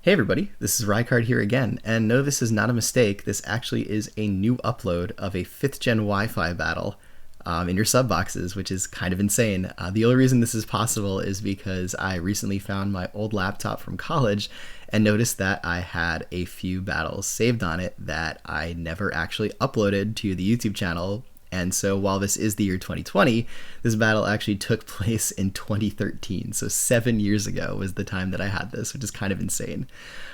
Hey everybody, this is Rykard here again, and no, this is not a mistake. This actually is a new upload of a 5th gen Wi-Fi battle in your sub boxes, which is kind of insane. The only reason this is possible is because I recently found my old laptop from college and noticed that I had a few battles saved on it that I never actually uploaded to the YouTube channel. And so while this is the year 2020, this battle actually took place in 2013. So 7 years ago was the time that I had this, which is kind of insane.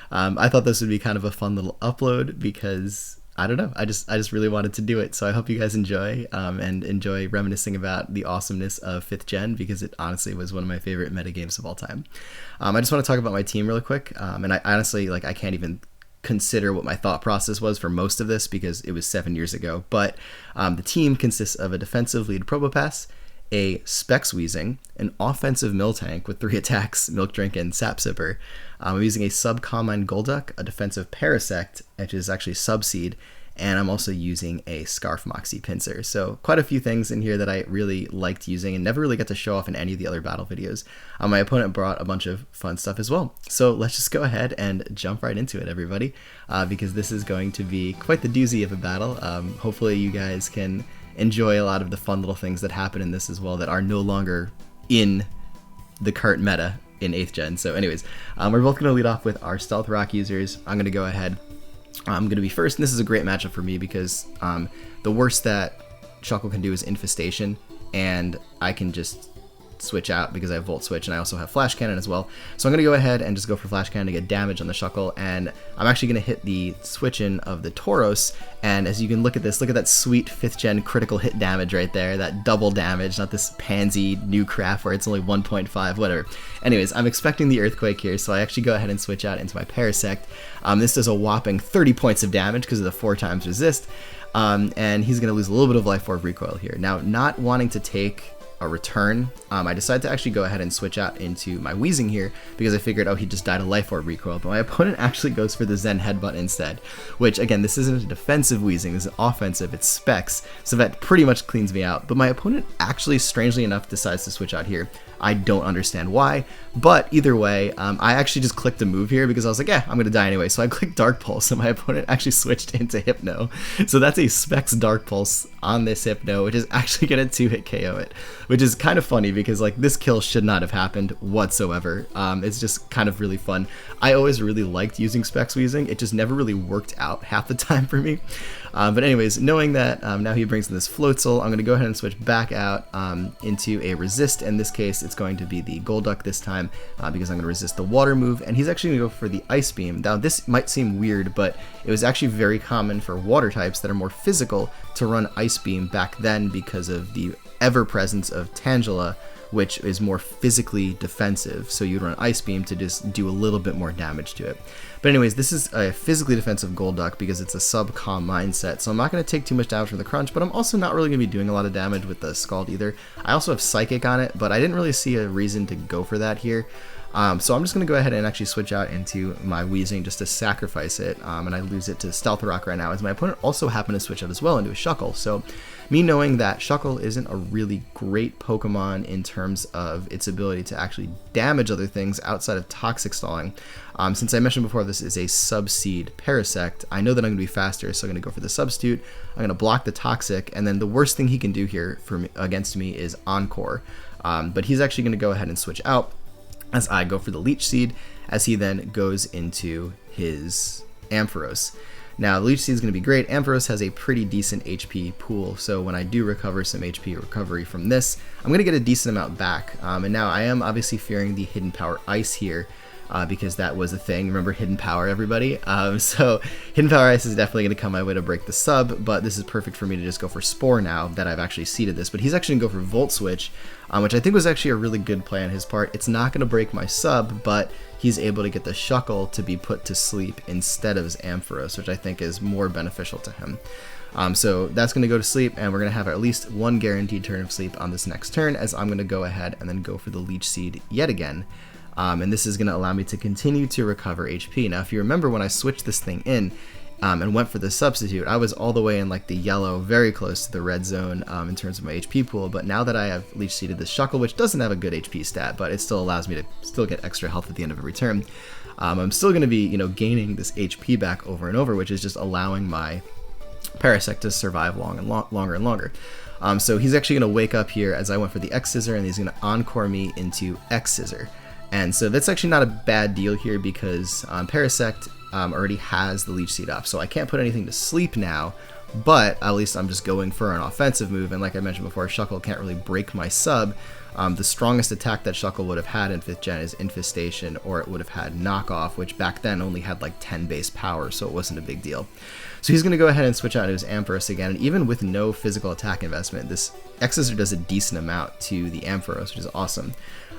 I thought this would be kind of a fun little upload because, I don't know, I just really wanted to do it. So I hope you guys enjoy and enjoy reminiscing about the awesomeness of 5th gen, because it honestly was one of my favorite meta games of all time. I just want to talk about my team really quick. And I honestly, I can't even consider what my thought process was for most of this because it was 7 years ago. But the team consists of a defensive lead Probopass, a Specs Wheezing, an offensive Mill Tank with 3 attacks, Milk Drink, and Sap Sipper. I'm using a sub Combine Golduck, a defensive Parasect, which is actually Subseed, and I'm also using a Scarf Moxie Pinsir. So quite a few things in here that I really liked using and never really got to show off in any of the other battle videos. My opponent brought a bunch of fun stuff as well. So let's just go ahead and jump right into it, everybody, because this is going to be quite the doozy of a battle. Hopefully you guys can enjoy a lot of the fun little things that happen in this as well that are no longer in the current meta in 8th gen. So anyways, we're both going to lead off with our Stealth Rock users. I'm going to go ahead. I'm going to be first, and this is a great matchup for me because the worst that Shuckle can do is Infestation, and I can just switch out because I have Volt Switch, and I also have Flash Cannon as well. So I'm going to go ahead and just go for Flash Cannon to get damage on the Shuckle, and I'm actually going to hit the switch-in of the Tauros, and as you can look at this, look at that sweet 5th gen critical hit damage right there, that double damage, not this pansy new crap where it's only 1.5, whatever. Anyways, I'm expecting the Earthquake here, so I actually go ahead and switch out into my Parasect. This does a whopping 30 points of damage because of the 4 times resist, and he's going to lose a little bit of Life Orb recoil here. Now, not wanting to take a return, I decided to actually go ahead and switch out into my Wheezing here because I figured, oh, he just died of Life Orb recoil, but my opponent actually goes for the Zen Headbutt instead, which again, this isn't a defensive Wheezing, this is offensive, it's Specs, so that pretty much cleans me out. But my opponent actually, strangely enough, decides to switch out here. I don't understand why, but either way, I actually just clicked a move here because I was like, yeah, I'm going to die anyway. So I clicked Dark Pulse, and my opponent actually switched into Hypno. So that's a Specs Dark Pulse on this Hypno, which is actually going to 2-hit KO it, which is kind of funny because this kill should not have happened whatsoever. It's just kind of really fun. I always really liked using Specs Wheezing. It just never really worked out half the time for me. But anyways, knowing that now he brings in this Floatzel, I'm going to go ahead and switch back out into a Resist. In this case, it's going to be the Golduck this time because I'm going to resist the Water move, and he's actually going to go for the Ice Beam. Now, this might seem weird, but it was actually very common for Water types that are more physical to run Ice Beam back then because of the ever-presence of Tangela, which is more physically defensive, so you'd run Ice Beam to just do a little bit more damage to it. But anyways, this is a physically defensive Golduck because it's a sub-calm mindset, so I'm not going to take too much damage from the Crunch, but I'm also not really going to be doing a lot of damage with the Scald either. I also have Psychic on it, but I didn't really see a reason to go for that here. So I'm just going to go ahead and actually switch out into my Wheezing just to sacrifice it, and I lose it to Stealth Rock right now, as my opponent also happened to switch out as well into a Shuckle. So me knowing that Shuckle isn't a really great Pokemon in terms of its ability to actually damage other things outside of Toxic Stalling, since I mentioned before this is a Subseed Parasect, I know that I'm going to be faster, so I'm going to go for the Substitute. I'm going to block the Toxic, and then the worst thing he can do here against me is Encore. But he's actually going to go ahead and switch out as I go for the Leech Seed, as he then goes into his Ampharos. Now, Leech Seed is going to be great. Ampharos has a pretty decent HP pool, so when I do recover some HP recovery from this, I'm going to get a decent amount back. And now I am obviously fearing the Hidden Power Ice here, because that was a thing. Remember Hidden Power, everybody? So Hidden Power Ice is definitely going to come my way to break the sub, but this is perfect for me to just go for Spore now that I've actually seeded this. But he's actually going to go for Volt Switch, which I think was actually a really good play on his part. It's not going to break my sub, but he's able to get the Shuckle to be put to sleep instead of his Ampharos, which I think is more beneficial to him. So that's going to go to sleep, and we're going to have at least one guaranteed turn of sleep on this next turn, as I'm going to go ahead and then go for the Leech Seed yet again. And this is going to allow me to continue to recover HP. Now, if you remember when I switched this thing in, and went for the substitute, I was all the way in like the yellow, very close to the red zone in terms of my HP pool. But now that I have Leech Seeded the Shuckle, which doesn't have a good HP stat, but it still allows me to still get extra health at the end of every turn, I'm still going to be, gaining this HP back over and over, which is just allowing my Parasect to survive longer and longer. So he's actually going to wake up here as I went for the X Scissor, and he's going to Encore me into X Scissor. And so that's actually not a bad deal here because Parasect already has the Leech Seed up, so I can't put anything to sleep now, but at least I'm just going for an offensive move, and like I mentioned before, Shuckle can't really break my sub. The strongest attack that Shuckle would have had in 5th gen is Infestation, or it would have had Knockoff, which back then only had like 10 base power, so it wasn't a big deal. So he's going to go ahead and switch out to his Ampharos again, and even with no physical attack investment, this X Scissor does a decent amount to the Ampharos, which is awesome.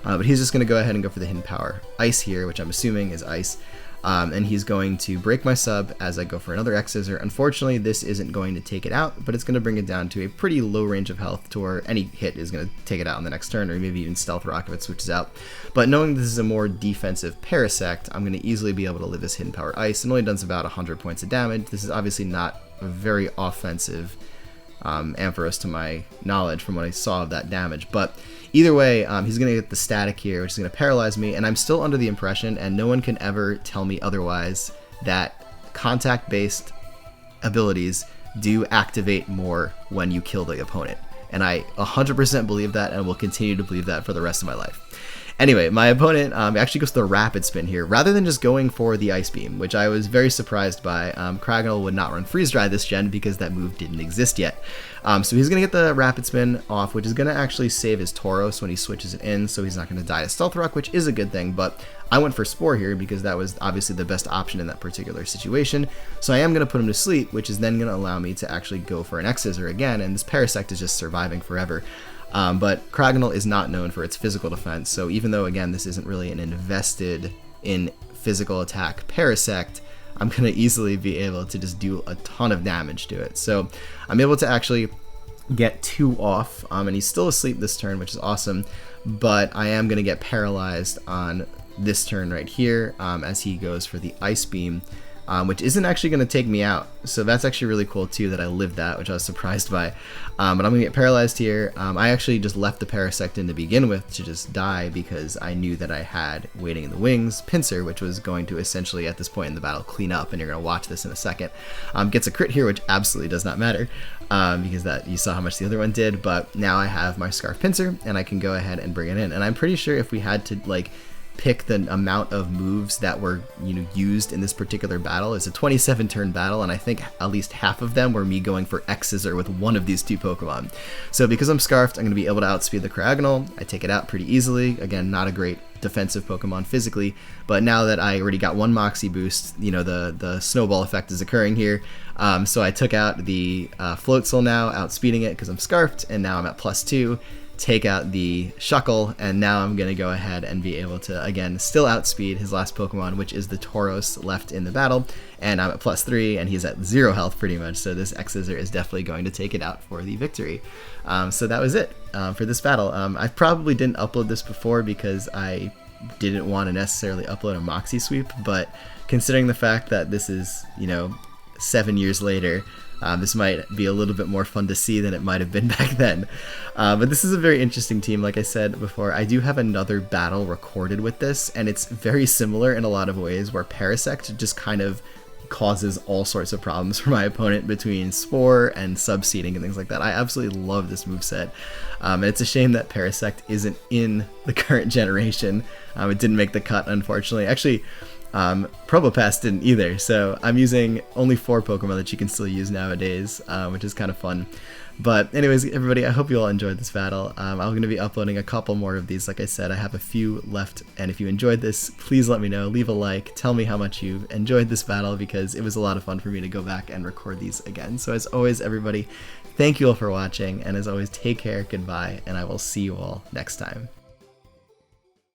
But he's just going to go ahead and go for the Hidden Power Ice here, which I'm assuming is Ice. And he's going to break my sub as I go for another X Scissor. Unfortunately, this isn't going to take it out, but it's going to bring it down to a pretty low range of health to where any hit is going to take it out on the next turn, or maybe even Stealth Rock if it switches out. But knowing this is a more defensive Parasect, I'm going to easily be able to live this Hidden Power Ice. It only does about 100 points of damage. This is obviously not a very offensive Ampharos to my knowledge from what I saw of that damage, but either way, he's going to get the static here, which is going to paralyze me, and I'm still under the impression, and no one can ever tell me otherwise, that contact-based abilities do activate more when you kill the opponent. And I 100% believe that, and will continue to believe that for the rest of my life. Anyway, my opponent actually goes to the Rapid Spin here, rather than just going for the Ice Beam, which I was very surprised by. Kragnal would not run Freeze Dry this gen because that move didn't exist yet. So he's going to get the Rapid Spin off, which is going to actually save his Tauros when he switches it in, so he's not going to die to Stealth Rock, which is a good thing, but I went for Spore here because that was obviously the best option in that particular situation. So I am going to put him to sleep, which is then going to allow me to actually go for an X Scissor again, and this Parasect is just surviving forever. But Kragnal is not known for its physical defense, so even though, again, this isn't really an invested in physical attack Parasect, I'm going to easily be able to just do a ton of damage to it. So I'm able to actually get 2 off, and he's still asleep this turn, which is awesome, but I am going to get paralyzed on this turn right here as he goes for the Ice Beam, which isn't actually going to take me out. So that's actually really cool too that I lived that, which I was surprised by. But I'm going to get paralyzed here. I actually just left the Parasect in to begin with to just die because I knew that I had Waiting in the Wings Pinsir, which was going to essentially at this point in the battle clean up, and you're going to watch this in a second. Gets a crit here, which absolutely does not matter because that you saw how much the other one did, but now I have my Scarf Pinsir and I can go ahead and bring it in. And I'm pretty sure if we had to like pick the amount of moves that were used in this particular battle, it's a 27 turn battle, and I think at least half of them were me going for X Scissor with one of these 2 Pokemon. So because I'm Scarfed, I'm going to be able to outspeed the Kragnal. I take it out pretty easily. Again, not a great defensive Pokemon physically, but now that I already got 1 Moxie boost, the snowball effect is occurring here. So I took out the Floatzel now, outspeeding it because I'm Scarfed, and now I'm at +2. Take out the Shuckle, and now I'm going to go ahead and be able to, again, still outspeed his last Pokemon, which is the Tauros left in the battle, and I'm at +3, and he's at 0 health pretty much, so this X Scissor is definitely going to take it out for the victory. So that was it for this battle. I probably didn't upload this before because I didn't want to necessarily upload a Moxie sweep, but considering the fact that this is, 7 years later, this might be a little bit more fun to see than it might have been back then. But this is a very interesting team, like I said before. I do have another battle recorded with this, and it's very similar in a lot of ways, where Parasect just kind of causes all sorts of problems for my opponent between Spore and Subseeding and things like that. I absolutely love this moveset. And it's a shame that Parasect isn't in the current generation. It didn't make the cut, unfortunately. Actually, Probopass didn't either, so I'm using only 4 Pokemon that you can still use nowadays, which is kind of fun. But anyways, everybody, I hope you all enjoyed this battle. I'm going to be uploading a couple more of these. Like I said, I have a few left, and if you enjoyed this, please let me know. Leave a like, tell me how much you enjoyed this battle, because it was a lot of fun for me to go back and record these again. So as always, everybody, thank you all for watching, and as always, take care, goodbye, and I will see you all next time.